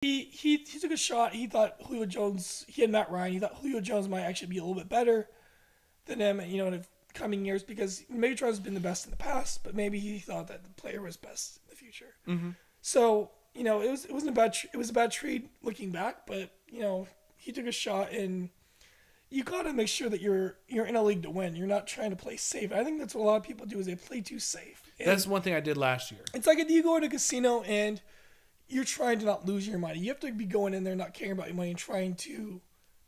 He took a shot. He thought Julio Jones. He had Matt Ryan. He thought Julio Jones might actually be a little bit better than him. In the coming years because Megatron's been the best in the past, but maybe he thought that the player was best in the future. Mm-hmm. So it wasn't a bad trade looking back, but he took a shot and you got to make sure that you're in a league to win. You're not trying to play safe. I think that's what a lot of people do is they play too safe. And that's one thing I did last year. it's like if you go to a casino and you're trying to not lose your money. You have to be going in there not caring about your money and trying to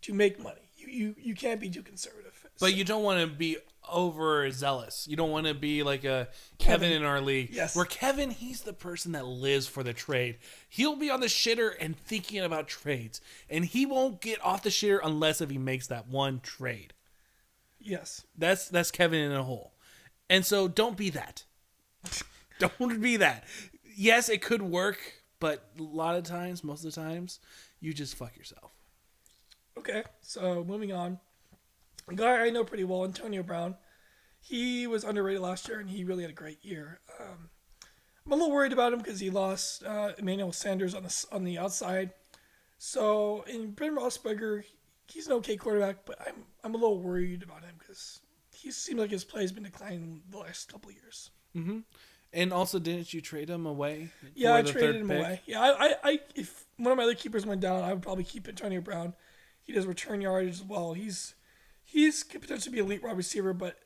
make money. You can't be too conservative. But you don't want to be overzealous. You don't want to be like a Kevin in our league. Yes. Where Kevin, he's the person that lives for the trade. He'll be on the shitter and thinking about trades. And he won't get off the shitter unless if he makes that one trade. Yes. That's Kevin in a hole. And so don't be that. Don't be that. Yes, it could work, but a lot of times, most of the times, you just fuck yourself. Okay, so moving on. A guy I know pretty well, Antonio Brown. He was underrated last year, and he really had a great year. I'm a little worried about him because he lost Emmanuel Sanders on the outside. So, in Ben Roethlisberger, he's an okay quarterback, but I'm a little worried about him because he seems like his play has been declining the last couple of years. Mm-hmm. And also, didn't you trade him away? Yeah, I traded him away. Yeah, I if one of my other keepers went down, I would probably keep Antonio Brown. He does return yardage as well. He's could potentially be an elite wide receiver, but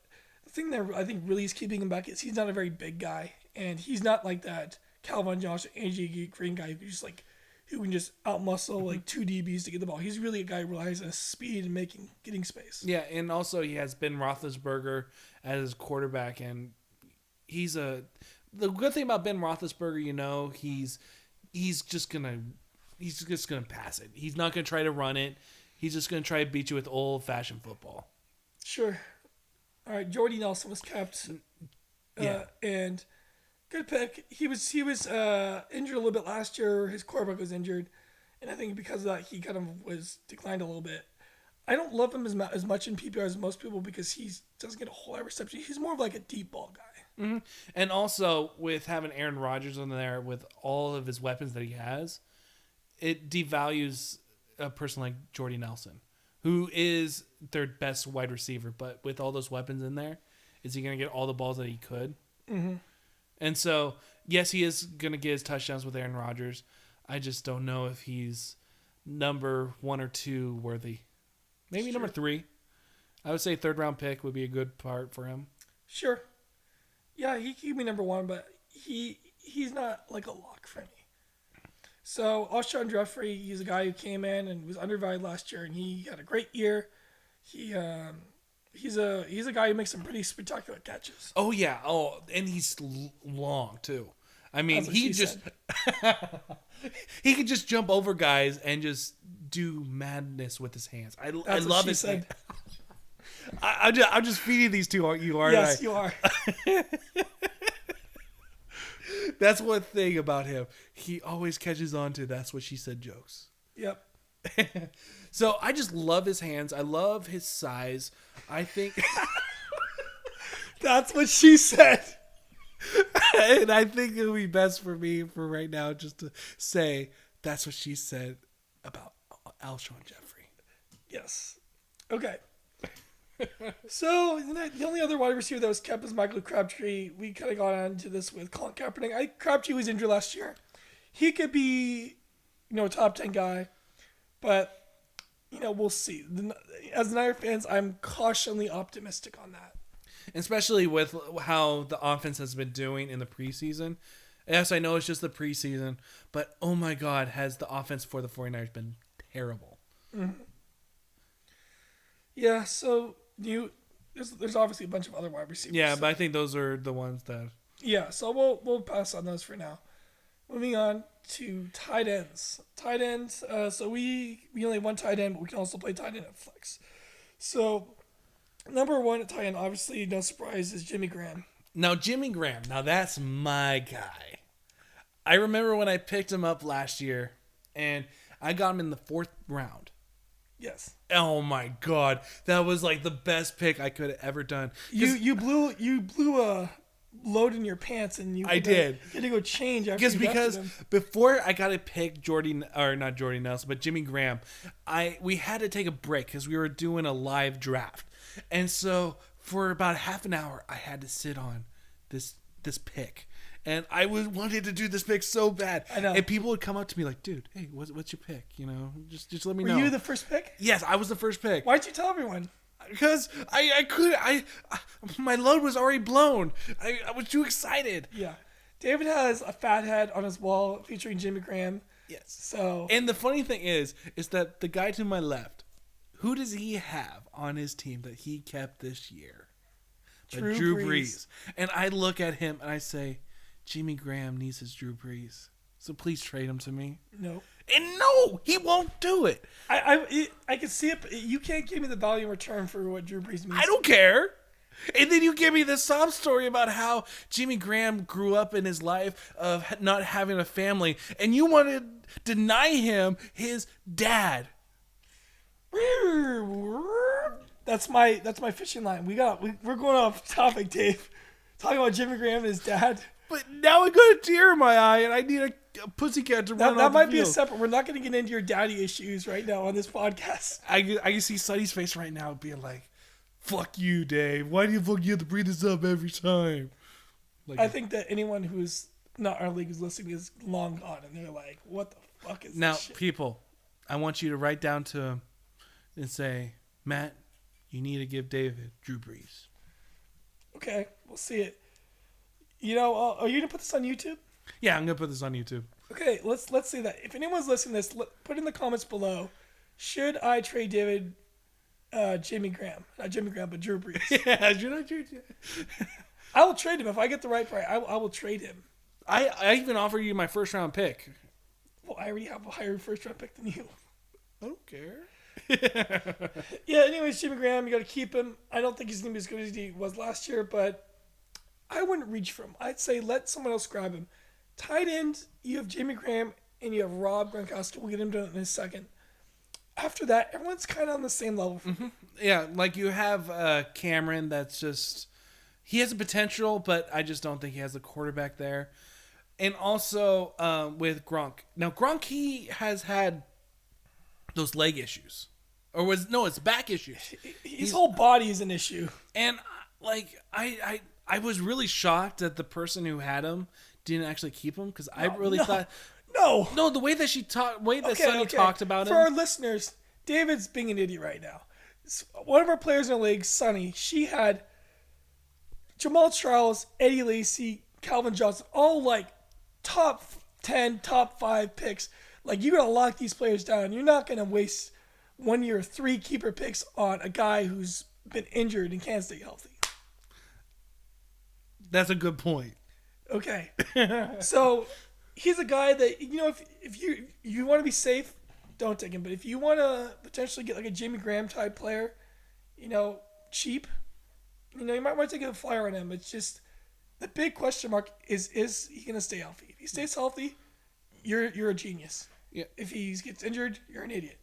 the thing that I think really is keeping him back is he's not a very big guy, and he's not like that Calvin Johnson, AJ Green guy who can just outmuscle like two DBs to get the ball. He's really a guy who relies on speed and getting space. Yeah, and also he has Ben Roethlisberger as his quarterback, and the good thing about Ben Roethlisberger, he's just gonna pass it. He's not gonna try to run it. He's just going to try to beat you with old-fashioned football. Sure. All right, Jordy Nelson was kept. And good pick. He was injured a little bit last year. His quarterback was injured. And I think because of that, he kind of was declined a little bit. I don't love him as much in PPR as most people because he doesn't get a whole lot of reception. He's more of like a deep ball guy. Mm-hmm. And also, with having Aaron Rodgers on there with all of his weapons that he has, it devalues a person like Jordy Nelson, who is their best wide receiver, but with all those weapons in there, is he going to get all the balls that he could? Mm-hmm. And so, yes, he is going to get his touchdowns with Aaron Rodgers. I just don't know if he's number 1 or 2 worthy. Maybe number 3. I would say 3rd round pick would be a good part for him. Sure. Yeah, he could be number 1, but he's not like a lock for me. So, Alshon Jeffrey, he's a guy who came in and was undervalued last year, and he had a great year. He's a guy who makes some pretty spectacular catches. Oh, yeah. Oh, and he's long, too. I mean, he could just jump over guys and just do madness with his hands. I love his hands. I'm just feeding these two, aren't you? Yes, you are. That's one thing about him. He always catches on to that's what she said jokes. Yep. So I just love his hands. I love his size. I think that's what she said. And I think it would be best for me for right now just to say that's what she said about Alshon Jeffrey. Yes. Okay. So the only other wide receiver that was kept is Michael Crabtree. We kind of got onto this with Colin Kaepernick. Crabtree was injured last year. He could be, a top 10 guy, but we'll see. As Niner fans, I'm cautiously optimistic on that. Especially with how the offense has been doing in the preseason. Yes, I know it's just the preseason, but oh my God, has the offense for the 49ers been terrible. Mm-hmm. Yeah, so there's obviously a bunch of other wide receivers. Yeah, but I think those are the ones that... Yeah, so we'll pass on those for now. Moving on to tight ends. Tight ends, so we only have one tight end, but we can also play tight end at flex. So, number 1 at tight end, obviously, no surprise, is Jimmy Graham. Now, Jimmy Graham, that's my guy. I remember when I picked him up last year, and I got him in the 4th round. Yes. Oh my God, that was like the best pick I could have ever done. You blew load in your pants and I did. You had to go change after Because before I got to pick not Jordy Nelson, but Jimmy Graham, we had to take a break because we were doing a live draft. And so for about half an hour, I had to sit on this pick. And I wanted to do this pick so bad. I know. And people would come up to me like, dude, hey, what's your pick? You know, just let me know. Were you the first pick? Yes, I was the first pick. Why'd you tell everyone? Because my load was already blown. I was too excited. Yeah. David has a fat head on his wall featuring Jimmy Graham. Yes. So. And the funny thing is that the guy to my left, who does he have on his team that he kept this year? Drew Brees. And I look at him and I say, Jimmy Graham needs his Drew Brees. So please trade him to me. No. And no, he won't do it. I can see it. But you can't give me the value in return for what Drew Brees means. I don't care. And then you give me this sob story about how Jimmy Graham grew up in his life of not having a family, and you want to deny him his dad. That's my fishing line. We're going off topic, Dave. Talking about Jimmy Graham and his dad. But now I got a tear in my eye, and I need a pussycat to run. That might be a separate. We're not going to get into your daddy issues right now on this podcast. I can see Sonny's face right now being like, "Fuck you, Dave. Why do you have to bring this up every time?" Like, I think that anyone who's not our league who's listening is long gone, and they're like, "What the fuck is now, this shit?" people? I want you to write down to him and say, Matt, you need to give David Drew Brees. Okay, we'll see it. You know, are you gonna put this on YouTube? Yeah, I'm gonna put this on YouTube. Okay, let's see that. If anyone's listening to this, put in the comments below. Should I trade David, Jimmy Graham? Not Jimmy Graham, but Drew Brees. Yeah, you know, I will trade him if I get the right price. I will trade him. I even offered you my first round pick. Well, I already have a higher first round pick than you. I don't care. Yeah. Anyways, Jimmy Graham, you got to keep him. I don't think he's gonna be as good as he was last year, but I wouldn't reach for him. I'd say let someone else grab him. Tight end, you have Jimmy Graham and you have Rob Gronkowski. We'll get him to it in a second. After that, everyone's kind of on the same level. Mm-hmm. Yeah, like you have Cameron that's just... He has a potential, but I just don't think he has a quarterback there. And also with Gronk. Now, Gronk, he has had those leg issues. It's back issues. His whole body is an issue. And, like, I was really shocked that the person who had him didn't actually keep him because I really thought... No, the way that Sonny talked about him. For our listeners, David's being an idiot right now. One of our players in the league, Sonny, she had Jamal Charles, Eddie Lacy, Calvin Johnson, all like top 10, top 5 picks. Like, you got to lock these players down. You're not going to waste 1 year, 3 keeper picks on a guy who's been injured and can't stay healthy. That's a good point. Okay. So he's a guy that, you know, if you want to be safe, don't take him. But if you want to potentially get like a Jimmy Graham type player, you know, cheap, you know, you might want to take a flyer on him. It's just the big question mark is he going to stay healthy? If he stays healthy, you're a genius. Yeah. If he gets injured, you're an idiot.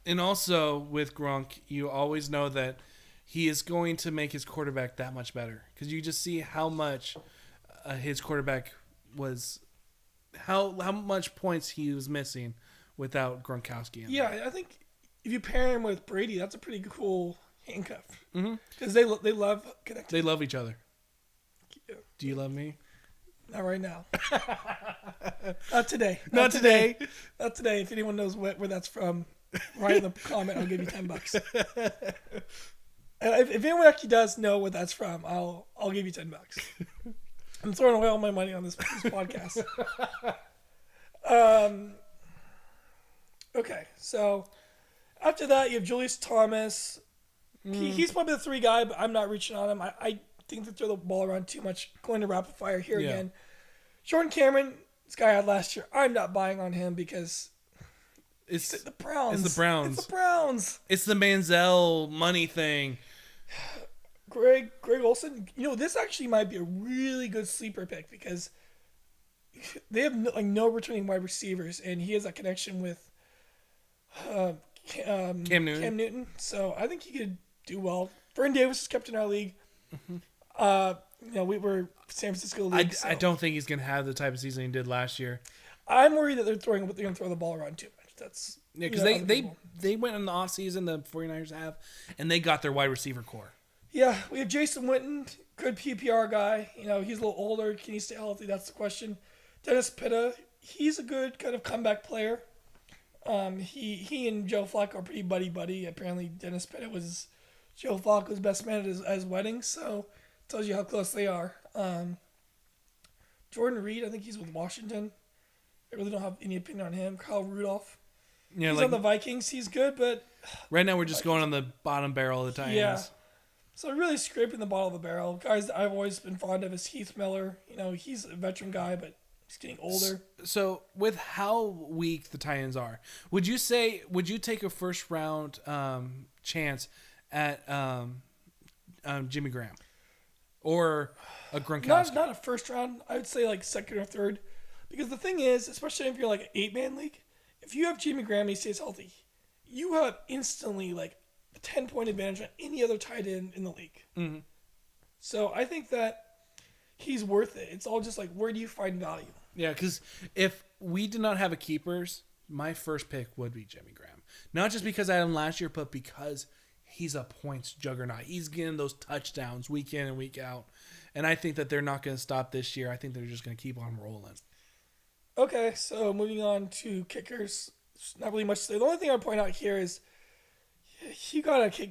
And also with Gronk, you always know that he is going to make his quarterback that much better because you just see how much his quarterback was, how much points he was missing without Gronkowski. Yeah, I think if you pair him with Brady, that's a pretty cool handcuff because Mm-hmm. they love connecting. They love each other. Yeah. Do you love me? Not right now. Not today. Not today. Not today. If anyone knows where that's from, write in the comment. I'll give you $10. If anyone actually does know what that's from, I'll give you $10. I'm throwing away all my money on this podcast. Okay, so after that you have Julius Thomas. He's probably the 3 guy, but I'm not reaching on him. I think they throw the ball around too much. Going to rapid fire here again. Jordan Cameron, this guy I had last year. I'm not buying on him because it's the Browns. It's the Browns. It's the Browns. It's the Manziel money thing. Greg Olsen. You know, this actually might be a really good sleeper pick because they have no returning wide receivers, and he has that connection with Cam Newton. So I think he could do well. Vernon Davis is kept in our league. We were San Francisco League. I don't think he's going to have the type of season he did last year. I'm worried that they're going to throw the ball around too much. That's Because they went in the offseason, the 49ers have, and they got their wide receiver core. Yeah, we have Jason Witten, good PPR guy. He's a little older. Can he stay healthy? That's the question. Dennis Pitta, he's a good kind of comeback player. He and Joe Flacco are pretty buddy. Apparently, Dennis Pitta was Joe Flacco's best man at his wedding, so it tells you how close they are. Jordan Reed, I think he's with Washington. I really don't have any opinion on him. Kyle Rudolph. Yeah, he's on the Vikings. He's good, but right now we're just going on the bottom barrel of the Titans. Yeah. So really scraping the bottom of the barrel. Guys that I've always been fond of is Heath Miller. He's a veteran guy, but he's getting older. So with how weak the Titans are, would you take a first round chance at Jimmy Graham or a Gronkowski? Not a first round. I would say like second or third. Because the thing is, especially if you're like an 8-man league, if you have Jimmy Graham and he stays healthy, you have instantly like a 10-point advantage on any other tight end in the league. Mm-hmm. So I think that he's worth it. It's all just like, where do you find value? Yeah, because if we did not have a keepers, my first pick would be Jimmy Graham. Not just because I had him last year, but because he's a points juggernaut. He's getting those touchdowns week in and week out. And I think that they're not going to stop this year. I think they're just going to keep on rolling. Okay, so moving on to kickers. There's not really much to say. The only thing I'd point out here is you got to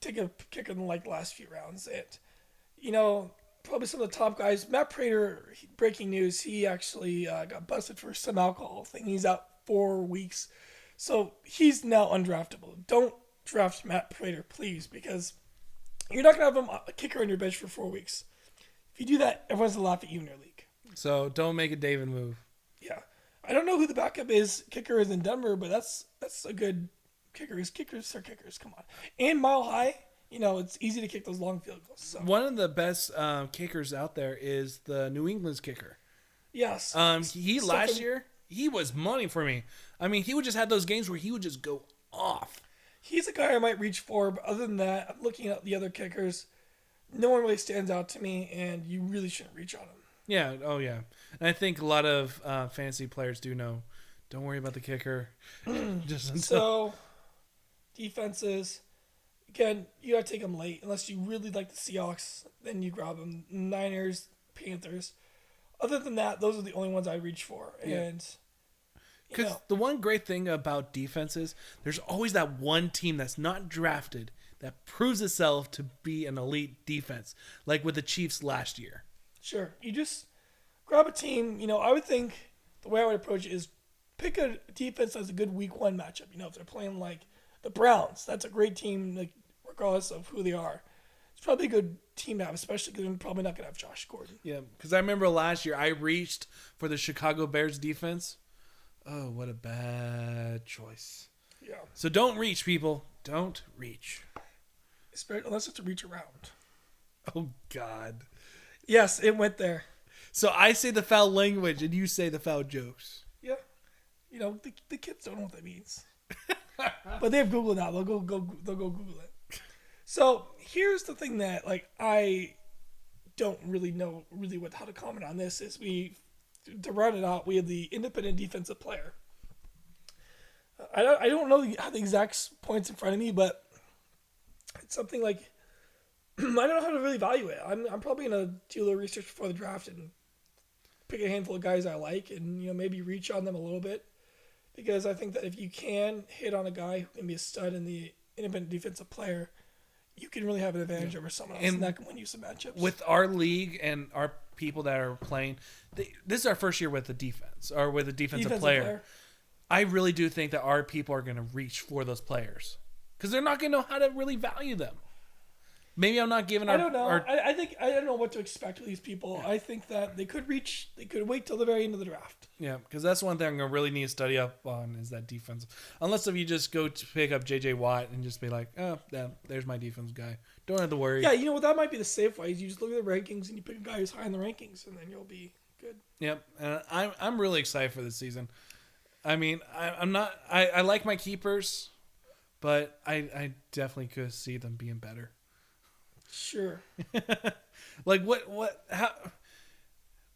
take a kicker in the last few rounds. And, probably some of the top guys. Matt Prater, breaking news, he actually got busted for some alcohol thing. He's out 4 weeks. So he's now undraftable. Don't draft Matt Prater, please, because you're not going to have him a kicker on your bench for 4 weeks. If you do that, everyone's going to laugh at you in your league. So don't make a David move. Yeah. I don't know who the backup kicker is in Denver, but that's a good kicker. Kickers are kickers. Come on. And Mile High, it's easy to kick those long field goals. So. One of the best kickers out there is the New England's kicker. Yes. Last year, he was money for me. I mean, he would just have those games where he would just go off. He's a guy I might reach for, but other than that, I'm looking at the other kickers. No one really stands out to me, and you really shouldn't reach on him. Yeah. Oh, yeah. And I think a lot of fantasy players do know. Don't worry about the kicker. So, defenses. Again, you got to take them late. Unless you really like the Seahawks, then you grab them. Niners, Panthers. Other than that, those are the only ones I reach for. Yeah. And because the one great thing about defenses, there's always that one team that's not drafted that proves itself to be an elite defense, like with the Chiefs last year. Sure. You just grab a team. I would think the way I would approach it is pick a defense that's a good week 1 matchup. If they're playing like the Browns, that's a great team, regardless of who they are. It's probably a good team to have, especially because they're probably not going to have Josh Gordon. Yeah, because I remember last year I reached for the Chicago Bears defense. Oh, what a bad choice. Yeah. So don't reach, people. Don't reach. Unless it's a reach around. Oh, God. Yes, it went there. So I say the foul language and you say the foul jokes. Yeah. The kids don't know what that means. But they have Google now. They'll go Google it. So here's the thing that I don't really know how to comment on this is to round it out, we have the independent defensive player. I don't know the exact points in front of me, but it's something like I don't know how to really value it. I'm probably gonna do a little research before the draft and pick a handful of guys I like and maybe reach on them a little bit, because I think that if you can hit on a guy who can be a stud in the independent defensive player, you can really have an advantage over someone else, and that can win you some matchups. With our league and our people that are playing, this is our first year with the defense or with a defensive player. I really do think that our people are going to reach for those players because they're not going to know how to really value them. Maybe I'm not giving. I don't know. I think I don't know what to expect with these people. Yeah. I think that they could reach. They could wait till the very end of the draft. Yeah, because that's one thing I'm gonna really need to study up on is that defense. Unless if you just go to pick up J.J. Watt and just be like, oh, yeah, there's my defense guy. Don't have to worry. Yeah, that might be the safe way. Is you just look at the rankings and you pick a guy who's high in the rankings, and then you'll be good. Yep, and I'm really excited for this season. I mean, I'm not. I like my keepers, but I definitely could see them being better. Sure. Like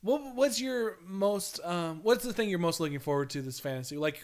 what's your most what's the thing you're most looking forward to this fantasy? Like